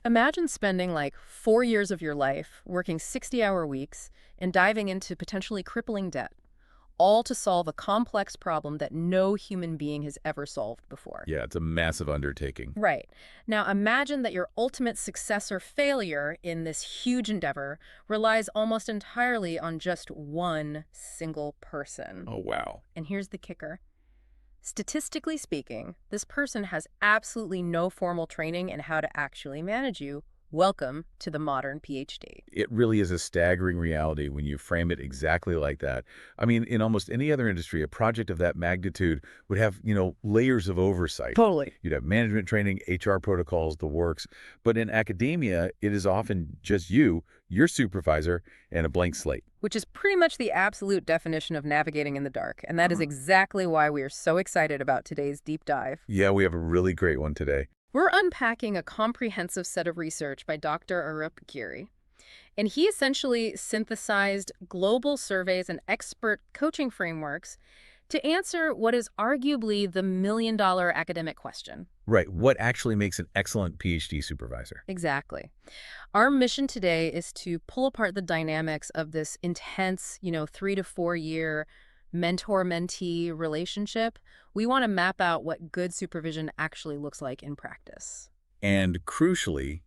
Imagine spending like 4 years of your life working 60-hour weeks and diving into potentially crippling debt, all to solve a complex problem that no human being has ever solved before. Yeah, it's a massive undertaking. Right. Now imagine that your ultimate success or failure in this huge endeavor relies almost entirely on just one single person. Oh, wow. And here's the kicker. Statistically speaking, this person has absolutely no formal training in how to actually manage you. Welcome to the modern PhD. It really is a staggering reality when you frame it exactly like that. I mean, in almost any other industry, a project of that magnitude would have, layers of oversight. Totally. You'd have management training, HR protocols, the works. But in academia, it is often just you, your supervisor, and a blank slate. Which is pretty much the absolute definition of navigating in the dark. And that is exactly why we are so excited about today's deep dive. Yeah, we have a really great one today. We're unpacking a comprehensive set of research by Dr. Arup Giri. And he essentially synthesized global surveys and expert coaching frameworks to answer what is arguably the million-dollar academic question. Right. What actually makes an excellent PhD supervisor? Exactly. Our mission today is to pull apart the dynamics of this intense, 3 to 4 year mentor-mentee relationship. We want to map out what good supervision actually looks like in practice. And crucially,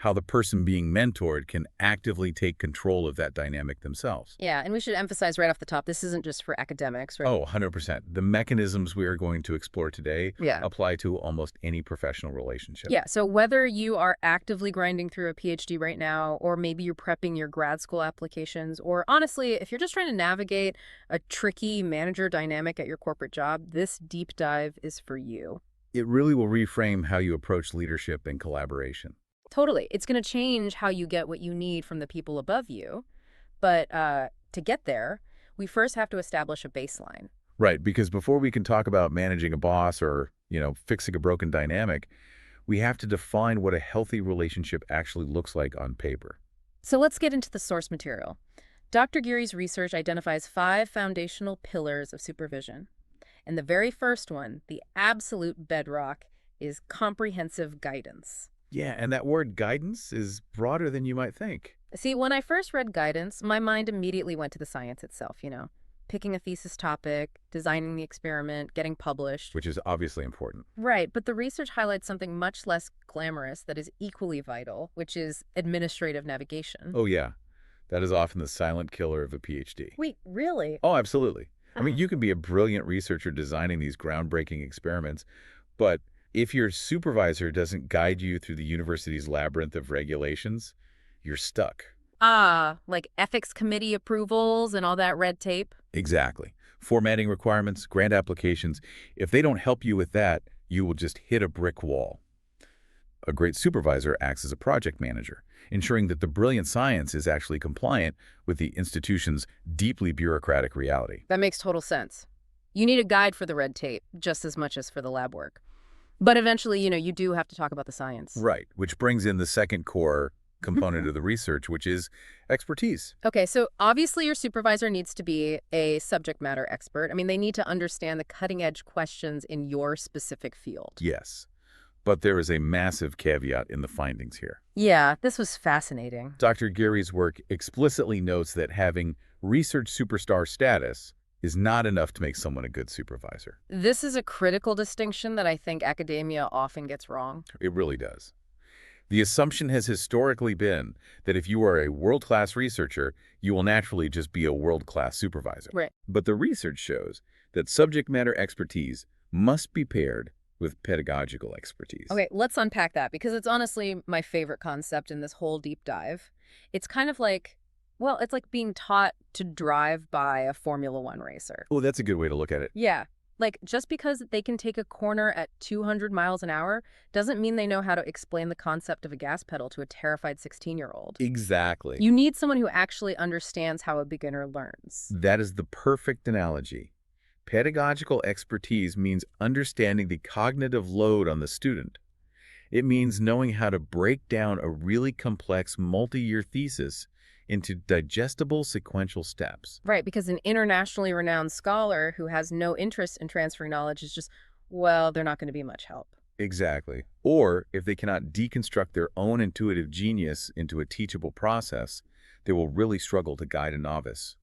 how the person being mentored can actively take control of that dynamic themselves. Yeah, and we should emphasize right off the top, this isn't just for academics, right? Oh, 100%. The mechanisms we are going to explore today apply to almost any professional relationship. Yeah, so whether you are actively grinding through a PhD right now, or maybe you're prepping your grad school applications, or honestly, if you're just trying to navigate a tricky manager dynamic at your corporate job, this deep dive is for you. It really will reframe how you approach leadership and collaboration. Totally. It's going to change how you get what you need from the people above you. But to get there, we first have to establish a baseline. Right, because before we can talk about managing a boss or, fixing a broken dynamic, we have to define what a healthy relationship actually looks like on paper. So let's get into the source material. Dr. Giri's research identifies 5 foundational pillars of supervision. And the very first one, the absolute bedrock, is comprehensive guidance. Yeah, and that word guidance is broader than you might think. See, when I first read guidance, my mind immediately went to the science itself, picking a thesis topic, designing the experiment, getting published. Which is obviously important. Right, but the research highlights something much less glamorous that is equally vital, which is administrative navigation. Oh, yeah. That is often the silent killer of a PhD. Wait, really? Oh, absolutely. I mean, you can be a brilliant researcher designing these groundbreaking experiments, but if your supervisor doesn't guide you through the university's labyrinth of regulations, you're stuck. Like ethics committee approvals and all that red tape? Exactly. Formatting requirements, grant applications. If they don't help you with that, you will just hit a brick wall. A great supervisor acts as a project manager, ensuring that the brilliant science is actually compliant with the institution's deeply bureaucratic reality. That makes total sense. You need a guide for the red tape, just as much as for the lab work. But eventually, you do have to talk about the science. Right, which brings in the second core component of the research, which is expertise. Okay, so obviously your supervisor needs to be a subject matter expert. I mean, they need to understand the cutting-edge questions in your specific field. Yes, but there is a massive caveat in the findings here. Yeah, this was fascinating. Dr. Giri's work explicitly notes that having research superstar status is not enough to make someone a good supervisor. This is a critical distinction that I think academia often gets wrong. It really does. The assumption has historically been that if you are a world-class researcher, you will naturally just be a world-class supervisor. Right. But the research shows that subject matter expertise must be paired with pedagogical expertise. Okay, let's unpack that because it's honestly my favorite concept in this whole deep dive. It's kind of like, well, it's like being taught to drive by a Formula One racer. Oh, that's a good way to look at it. Yeah. Like, just because they can take a corner at 200 miles an hour doesn't mean they know how to explain the concept of a gas pedal to a terrified 16-year-old. Exactly. You need someone who actually understands how a beginner learns. That is the perfect analogy. Pedagogical expertise means understanding the cognitive load on the student. It means knowing how to break down a really complex multi-year thesis into digestible sequential steps. Right, because an internationally renowned scholar who has no interest in transferring knowledge is just, well, they're not going to be much help. Exactly. Or if they cannot deconstruct their own intuitive genius into a teachable process, they will really struggle to guide a novice.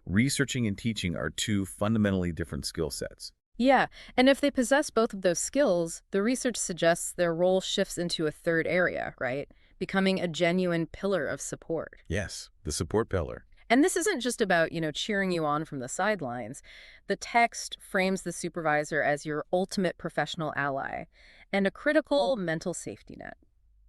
Researching and teaching are two fundamentally different skill sets. Yeah, and if they possess both of those skills, the research suggests their role shifts into a third area, right? Becoming a genuine pillar of support. Yes, the support pillar. And this isn't just about, cheering you on from the sidelines. The text frames the supervisor as your ultimate professional ally and a critical mental safety net.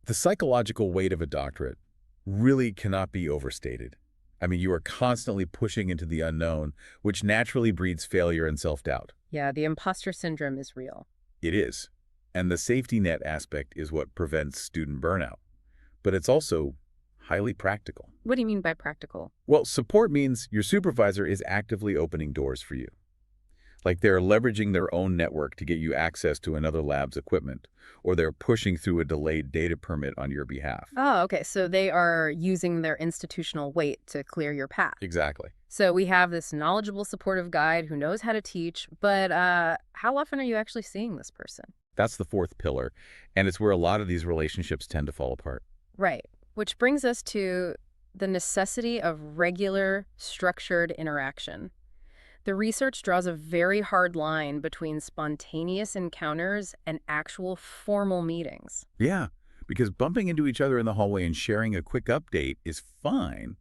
The psychological weight of a doctorate really cannot be overstated. I mean, you are constantly pushing into the unknown, which naturally breeds failure and self-doubt. Yeah, the imposter syndrome is real. It is. And the safety net aspect is what prevents student burnout. But it's also highly practical. What do you mean by practical? Well, support means your supervisor is actively opening doors for you. Like they're leveraging their own network to get you access to another lab's equipment, or they're pushing through a delayed data permit on your behalf. Oh, okay. So they are using their institutional weight to clear your path. Exactly. So we have this knowledgeable, supportive guide who knows how to teach, but how often are you actually seeing this person? That's the fourth pillar, and it's where a lot of these relationships tend to fall apart. Right. Which brings us to the necessity of regular, structured interaction. The research draws a very hard line between spontaneous encounters and actual formal meetings. Yeah, because bumping into each other in the hallway and sharing a quick update is fine,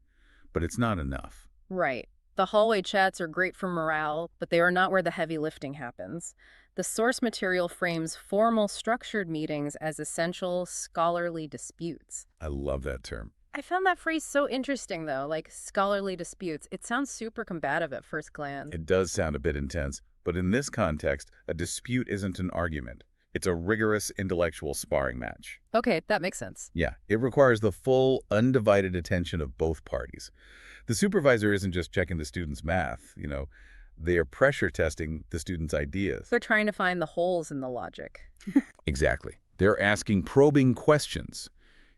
but it's not enough. Right. The hallway chats are great for morale, but they are not where the heavy lifting happens. The source material frames formal, structured meetings as essential scholarly disputes. I love that term. I found that phrase so interesting, though, like scholarly disputes. It sounds super combative at first glance. It does sound a bit intense, but in this context, a dispute isn't an argument. It's a rigorous intellectual sparring match. Okay, that makes sense. Yeah, it requires the full, undivided attention of both parties. The supervisor isn't just checking the student's math, they are pressure testing the student's ideas. They're trying to find the holes in the logic. Exactly. They're asking probing questions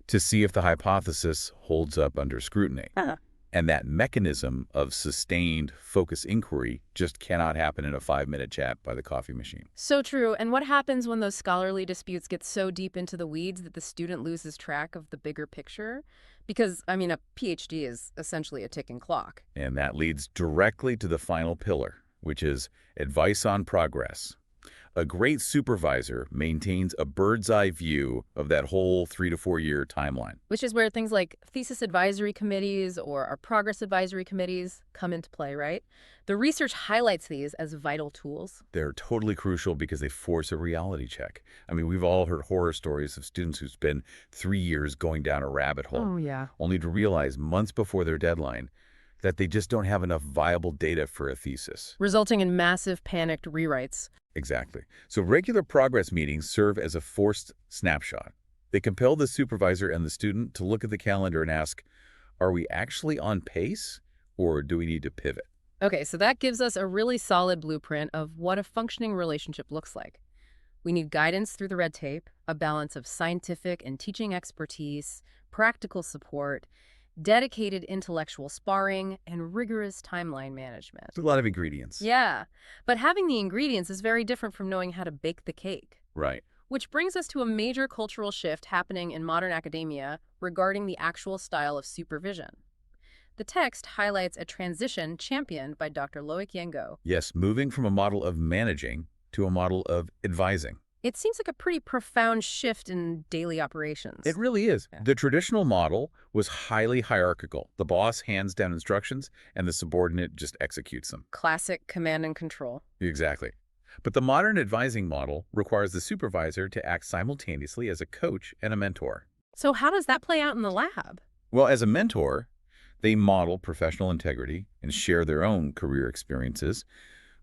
to see if the hypothesis holds up under scrutiny. Huh. And that mechanism of sustained focus inquiry just cannot happen in a 5-minute chat by the coffee machine. So true. And what happens when those scholarly disputes get so deep into the weeds that the student loses track of the bigger picture? Because, a PhD is essentially a ticking clock. And that leads directly to the final pillar, which is advice on progress. A great supervisor maintains a bird's-eye view of that whole 3 to 4 year timeline. Which is where things like thesis advisory committees or our progress advisory committees come into play, right? The research highlights these as vital tools. They're totally crucial because they force a reality check. We've all heard horror stories of students who spend 3 years going down a rabbit hole, Oh, yeah. only to realize months before their deadline that they just don't have enough viable data for a thesis. Resulting in massive panicked rewrites. Exactly. So regular progress meetings serve as a forced snapshot. They compel the supervisor and the student to look at the calendar and ask, are we actually on pace, or do we need to pivot? Okay, so that gives us a really solid blueprint of what a functioning relationship looks like. We need guidance through the red tape, a balance of scientific and teaching expertise, practical support, dedicated intellectual sparring, and rigorous timeline management. It's a lot of ingredients. Yeah, but having the ingredients is very different from knowing how to bake the cake. Right. Which brings us to a major cultural shift happening in modern academia regarding the actual style of supervision. The text highlights a transition championed by Dr. Loic Yengo. Yes, moving from a model of managing to a model of advising. It seems like a pretty profound shift in daily operations. It really is. Yeah. The traditional model was highly hierarchical. The boss hands down instructions, and the subordinate just executes them. Classic command and control. Exactly. But the modern advising model requires the supervisor to act simultaneously as a coach and a mentor. So how does that play out in the lab? Well, as a mentor, they model professional integrity and share their own career experiences.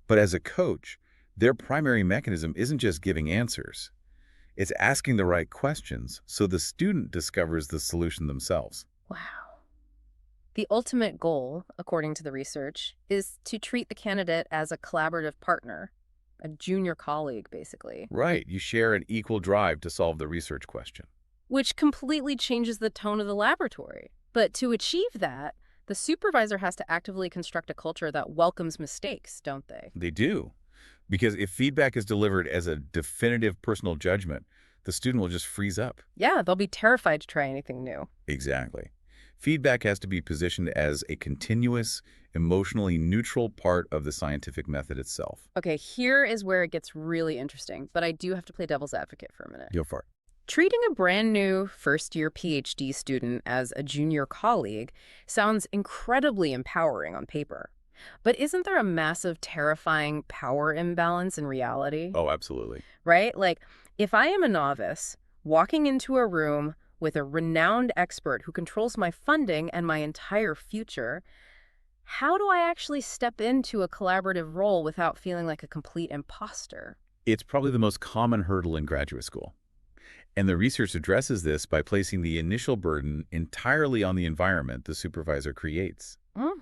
But as a coach, their primary mechanism isn't just giving answers. It's asking the right questions so the student discovers the solution themselves. Wow. The ultimate goal, according to the research, is to treat the candidate as a collaborative partner, a junior colleague, basically. Right. You share an equal drive to solve the research question. Which completely changes the tone of the laboratory. But to achieve that, the supervisor has to actively construct a culture that welcomes mistakes, don't they? They do. Because if feedback is delivered as a definitive personal judgment, the student will just freeze up. Yeah, they'll be terrified to try anything new. Exactly. Feedback has to be positioned as a continuous, emotionally neutral part of the scientific method itself. Okay, here is where it gets really interesting, but I do have to play devil's advocate for a minute. Go for it. Treating a brand new first-year PhD student as a junior colleague sounds incredibly empowering on paper. But isn't there a massive, terrifying power imbalance in reality? Oh, absolutely. Right? Like, if I am a novice walking into a room with a renowned expert who controls my funding and my entire future, how do I actually step into a collaborative role without feeling like a complete imposter? It's probably the most common hurdle in graduate school. And the research addresses this by placing the initial burden entirely on the environment the supervisor creates.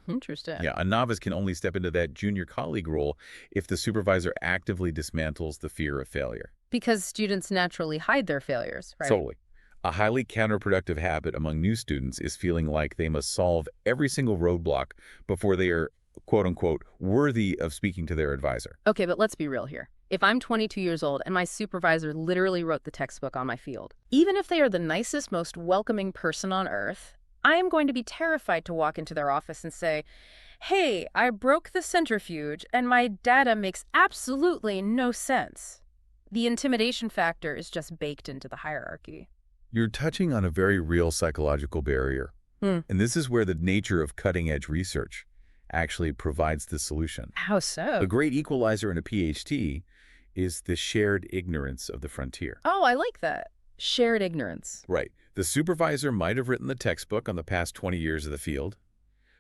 Interesting. Yeah, a novice can only step into that junior colleague role if the supervisor actively dismantles the fear of failure. Because students naturally hide their failures, right? Totally. A highly counterproductive habit among new students is feeling like they must solve every single roadblock before they are, quote-unquote, worthy of speaking to their advisor. Okay, but let's be real here. If I'm 22 years old and my supervisor literally wrote the textbook on my field, even if they are the nicest, most welcoming person on earth, I am going to be terrified to walk into their office and say, "Hey, I broke the centrifuge and my data makes absolutely no sense." The intimidation factor is just baked into the hierarchy. You're touching on a very real psychological barrier. And this is where the nature of cutting-edge research actually provides the solution. How A so? great equalizer in a PhD is the shared ignorance of the frontier. Oh, I like that. Shared ignorance. Right. The supervisor might have written the textbook on the past 20 years of the field,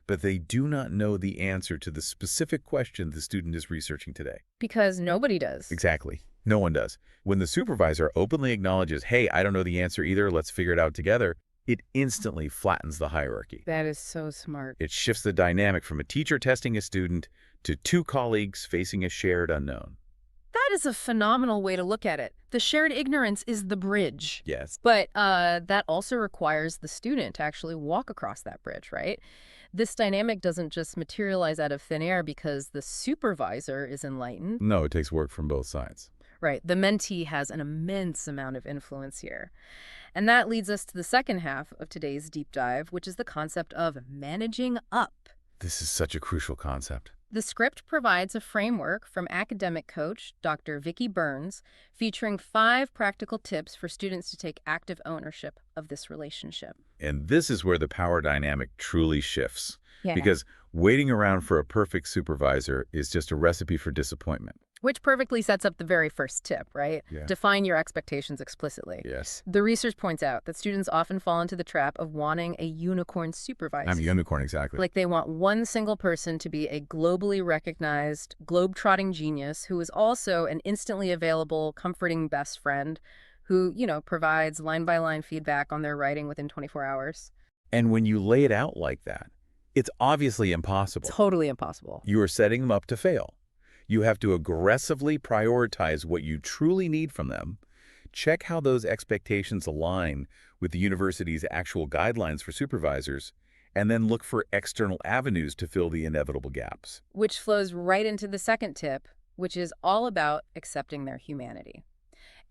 but they do not know the answer to the specific question the student is researching today. Because nobody does. Exactly. No one does. When the supervisor openly acknowledges, hey, I don't know the answer either, let's figure it out together, it instantly flattens the hierarchy. That is so smart. It shifts the dynamic from a teacher testing a student to two colleagues facing a shared unknown. That is a phenomenal way to look at it. The shared ignorance is the bridge. Yes. But that also requires the student to actually walk across that bridge, right? This dynamic doesn't just materialize out of thin air because the supervisor is enlightened. No, it takes work from both sides. Right. The mentee has an immense amount of influence here. And that leads us to the second half of today's deep dive, which is the concept of managing up. This is such a crucial concept. The script provides a framework from academic coach Dr. Vicki Burns, featuring 5 practical tips for students to take active ownership of this relationship. And this is where the power dynamic truly shifts. Yeah. Because waiting around for a perfect supervisor is just a recipe for disappointment. Which perfectly sets up the very first tip, right? Yeah. Define your expectations explicitly. Yes. The research points out that students often fall into the trap of wanting a unicorn supervisor. I'm a unicorn, exactly. Like they want one single person to be a globally recognized, globe-trotting genius who is also an instantly available, comforting best friend who, provides line-by-line feedback on their writing within 24 hours. And when you lay it out like that, it's obviously impossible. Totally impossible. You are setting them up to fail. You have to aggressively prioritize what you truly need from them, check how those expectations align with the university's actual guidelines for supervisors, and then look for external avenues to fill the inevitable gaps. Which flows right into the second tip, which is all about accepting their humanity.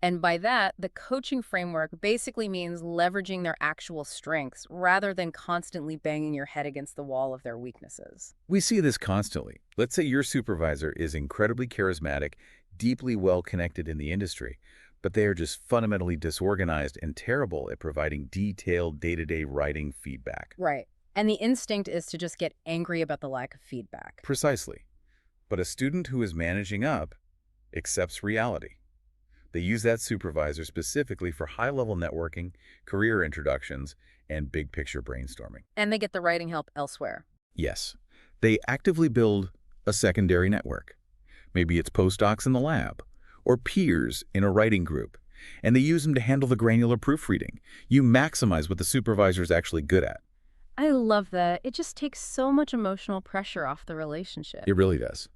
And by that, the coaching framework basically means leveraging their actual strengths rather than constantly banging your head against the wall of their weaknesses. We see this constantly. Let's say your supervisor is incredibly charismatic, deeply well-connected in the industry, but they are just fundamentally disorganized and terrible at providing detailed day-to-day writing feedback. Right. And the instinct is to just get angry about the lack of feedback. Precisely. But a student who is managing up accepts reality. They use that supervisor specifically for high-level networking, career introductions, and big-picture brainstorming. And they get the writing help elsewhere. Yes, they actively build a secondary network. Maybe it's postdocs in the lab, or peers in a writing group, and they use them to handle the granular proofreading. You maximize what the supervisor is actually good at. I love that. It just takes so much emotional pressure off the relationship. It really does.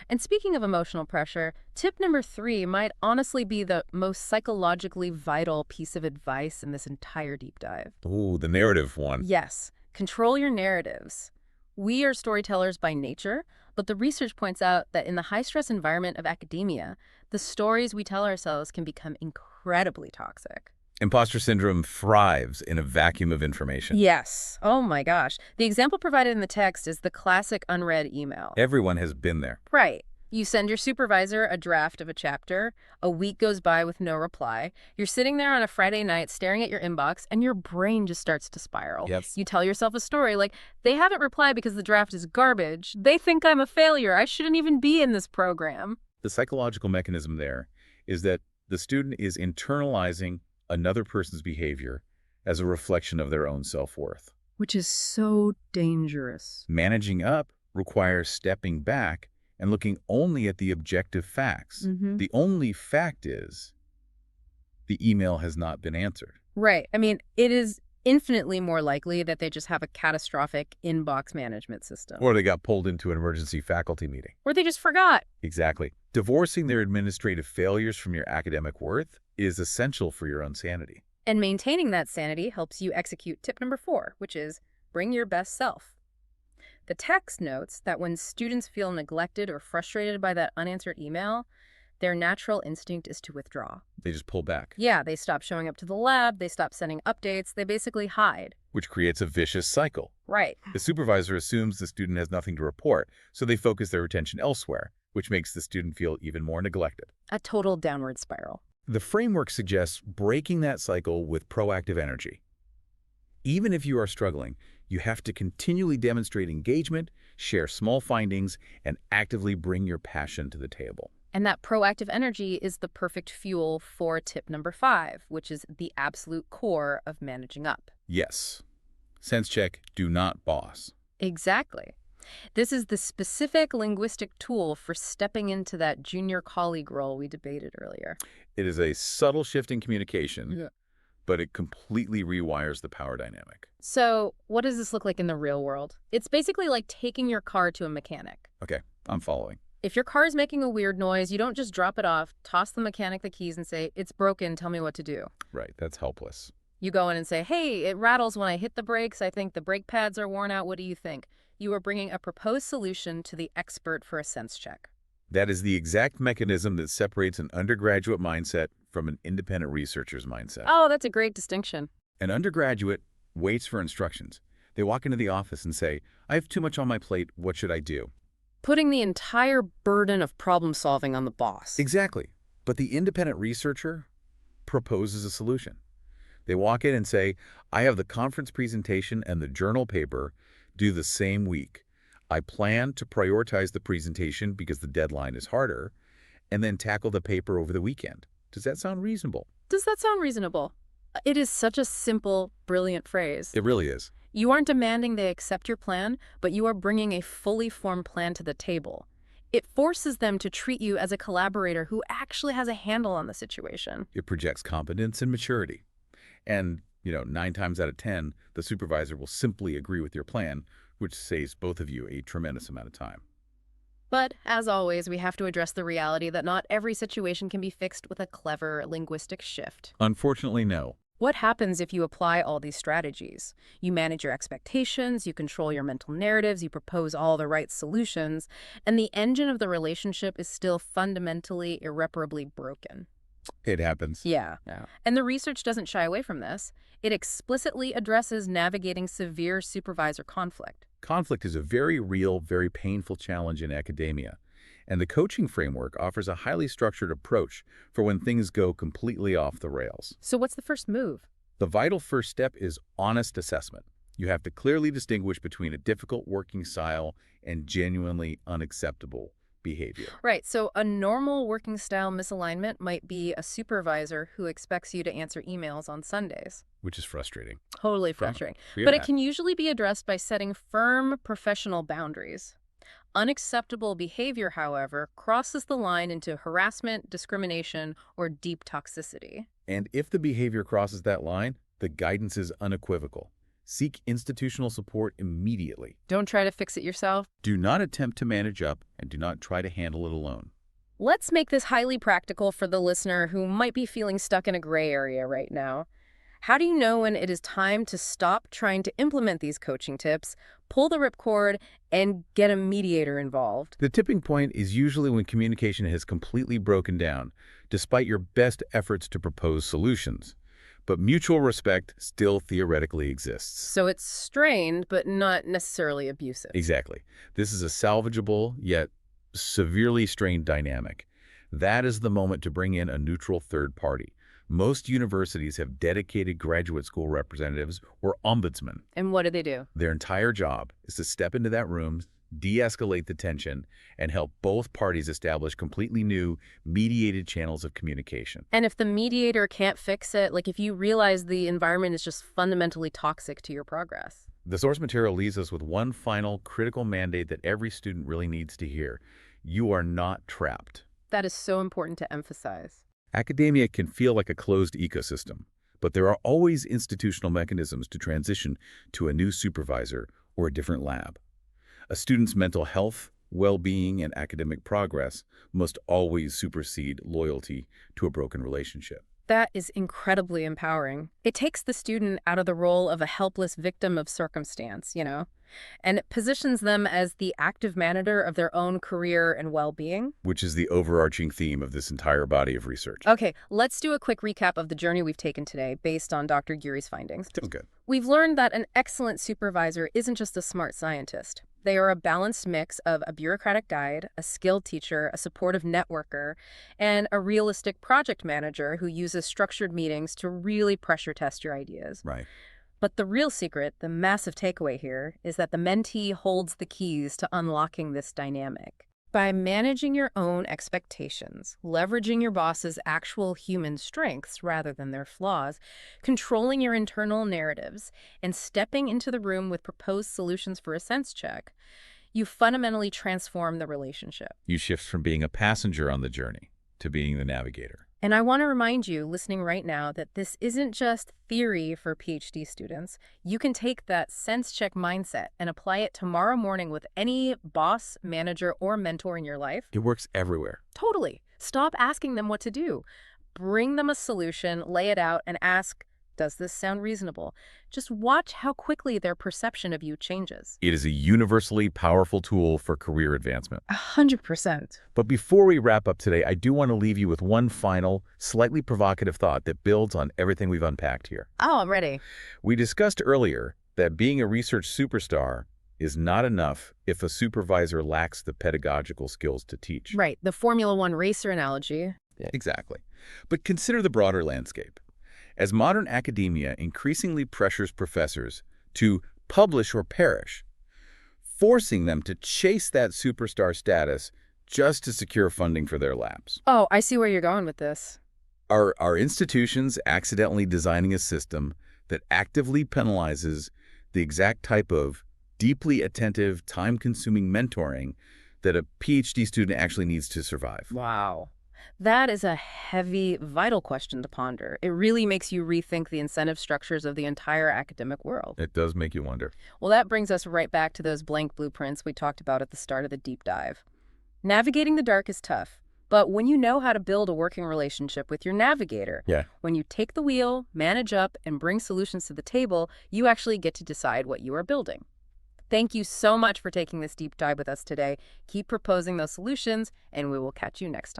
And speaking of emotional pressure, tip number 3 might honestly be the most psychologically vital piece of advice in this entire deep dive. Ooh, the narrative one. Yes, control your narratives. We are storytellers by nature, But the research points out that in the high-stress environment of academia, the stories we tell ourselves can become incredibly toxic. Imposter syndrome thrives in a vacuum of information. Yes. Oh my gosh. The example provided in the text is the classic unread email. Everyone has been there. Right. You send your supervisor a draft of a chapter, a week goes by with no reply, you're sitting there on a Friday night staring at your inbox, and your brain just starts to spiral. Yes. You tell yourself a story like, they haven't replied because the draft is garbage. They think I'm a failure. I shouldn't even be in this program. The psychological mechanism there is that the student is internalizing another person's behavior as a reflection of their own self-worth. Which is so dangerous. Managing up requires stepping back and looking only at the objective facts. The only fact is the email has not been answered. Right. I mean, it is infinitely more likely that they just have a catastrophic inbox management system. Or they got pulled into an emergency faculty meeting. Or they just forgot. Exactly. Divorcing their administrative failures from your academic worth is essential for your own sanity. And maintaining that sanity helps you execute tip number 4, which is bring your best self. The text notes that when students feel neglected or frustrated by that unanswered email, their natural instinct is to withdraw. They just pull back. Yeah, they stop showing up to the lab, they stop sending updates, they basically hide. Which creates a vicious cycle. Right. The supervisor assumes the student has nothing to report, so they focus their attention elsewhere, which makes the student feel even more neglected. A total downward spiral. The framework suggests breaking that cycle with proactive energy. Even if you are struggling, you have to continually demonstrate engagement, share small findings, and actively bring your passion to the table. And that proactive energy is the perfect fuel for tip number 5, which is the absolute core of managing up. Yes. Sense check, do not boss. Exactly. This is the specific linguistic tool for stepping into that junior colleague role we debated earlier. It is a subtle shift in communication, but it completely rewires the power dynamic. So what does this look like in the real world? It's basically like taking your car to a mechanic. Okay, I'm following. If your car is making a weird noise, you don't just drop it off, toss the mechanic the keys and say, it's broken, tell me what to do. Right, that's helpless. You go in and say, hey, it rattles when I hit the brakes. I think the brake pads are worn out. What do you think? You are bringing a proposed solution to the expert for a sense check. That is the exact mechanism that separates an undergraduate mindset from an independent researcher's mindset. Oh, that's a great distinction. An undergraduate waits for instructions. They walk into the office and say, I have too much on my plate. What should I do? Putting the entire burden of problem solving on the boss. Exactly. But the independent researcher proposes a solution. They walk in and say, I have the conference presentation and the journal paper due the same week. I plan to prioritize the presentation because the deadline is harder, and then tackle the paper over the weekend. Does that sound reasonable? Does that sound reasonable? It is such a simple, brilliant phrase. It really is. You aren't demanding they accept your plan, but you are bringing a fully formed plan to the table. It forces them to treat you as a collaborator who actually has a handle on the situation. It projects competence and maturity. And, 9 times out of 10, the supervisor will simply agree with your plan, which saves both of you a tremendous amount of time. But, as always, we have to address the reality that not every situation can be fixed with a clever linguistic shift. Unfortunately, no. What happens if you apply all these strategies? You manage your expectations, you control your mental narratives, you propose all the right solutions, and the engine of the relationship is still fundamentally, irreparably broken. It happens. Yeah. And the research doesn't shy away from this. It explicitly addresses navigating severe supervisor conflict. Conflict is a very real, very painful challenge in academia. And the coaching framework offers a highly structured approach for when things go completely off the rails. So what's the first move? The vital first step is honest assessment. You have to clearly distinguish between a difficult working style and genuinely unacceptable behavior. Right, so a normal working style misalignment might be a supervisor who expects you to answer emails on Sundays. Which is frustrating. Totally frustrating. Yeah. But it can usually be addressed by setting firm professional boundaries. Unacceptable behavior, however, crosses the line into harassment, discrimination, or deep toxicity. And if the behavior crosses that line, the guidance is unequivocal. Seek institutional support immediately. Don't try to fix it yourself. Do not attempt to manage up, and do not try to handle it alone. Let's make this highly practical for the listener who might be feeling stuck in a gray area right now. How do you know when it is time to stop trying to implement these coaching tips, pull the ripcord, and get a mediator involved? The tipping point is usually when communication has completely broken down, despite your best efforts to propose solutions. But mutual respect still theoretically exists. So it's strained, but not necessarily abusive. Exactly. This is a salvageable, yet severely strained dynamic. That is the moment to bring in a neutral third party. Most universities have dedicated graduate school representatives or ombudsmen. And what do they do? Their entire job is to step into that room, de-escalate the tension, and help both parties establish completely new, mediated channels of communication. And if the mediator can't fix it, like if you realize the environment is just fundamentally toxic to your progress. The source material leaves us with one final critical mandate that every student really needs to hear. You are not trapped. That is so important to emphasize. Academia can feel like a closed ecosystem, but there are always institutional mechanisms to transition to a new supervisor or a different lab. A student's mental health, well-being, and academic progress must always supersede loyalty to a broken relationship. That is incredibly empowering. It takes the student out of the role of a helpless victim of circumstance, and it positions them as the active manager of their own career and well-being. Which is the overarching theme of this entire body of research. Okay, let's do a quick recap of the journey we've taken today based on Dr. Giri's findings. Sounds good. We've learned that an excellent supervisor isn't just a smart scientist. They are a balanced mix of a bureaucratic guide, a skilled teacher, a supportive networker, and a realistic project manager who uses structured meetings to really pressure test your ideas. Right. But the real secret, the massive takeaway here, is that the mentee holds the keys to unlocking this dynamic. By managing your own expectations, leveraging your boss's actual human strengths rather than their flaws, controlling your internal narratives, and stepping into the room with proposed solutions for a sense check, you fundamentally transform the relationship. You shift from being a passenger on the journey to being the navigator. And I want to remind you, listening right now, that this isn't just theory for PhD students. You can take that sense check mindset and apply it tomorrow morning with any boss, manager, or mentor in your life. It works everywhere. Totally. Stop asking them what to do. Bring them a solution, lay it out, and ask, does this sound reasonable? Just watch how quickly their perception of you changes. It is a universally powerful tool for career advancement. 100%. But before we wrap up today, I do want to leave you with one final, slightly provocative thought that builds on everything we've unpacked here. Oh, I'm ready. We discussed earlier that being a research superstar is not enough if a supervisor lacks the pedagogical skills to teach. Right. The Formula One racer analogy. Yeah, exactly. But consider the broader landscape. As modern academia increasingly pressures professors to publish or perish, forcing them to chase that superstar status just to secure funding for their labs. Oh, I see where you're going with this. Are institutions accidentally designing a system that actively penalizes the exact type of deeply attentive, time-consuming mentoring that a PhD student actually needs to survive? Wow. That is a heavy, vital question to ponder. It really makes you rethink the incentive structures of the entire academic world. It does make you wonder. Well, that brings us right back to those blank blueprints we talked about at the start of the deep dive. Navigating the dark is tough, but when you know how to build a working relationship with your navigator, when you take the wheel, manage up, and bring solutions to the table, you actually get to decide what you are building. Thank you so much for taking this deep dive with us today. Keep proposing those solutions, and we will catch you next time.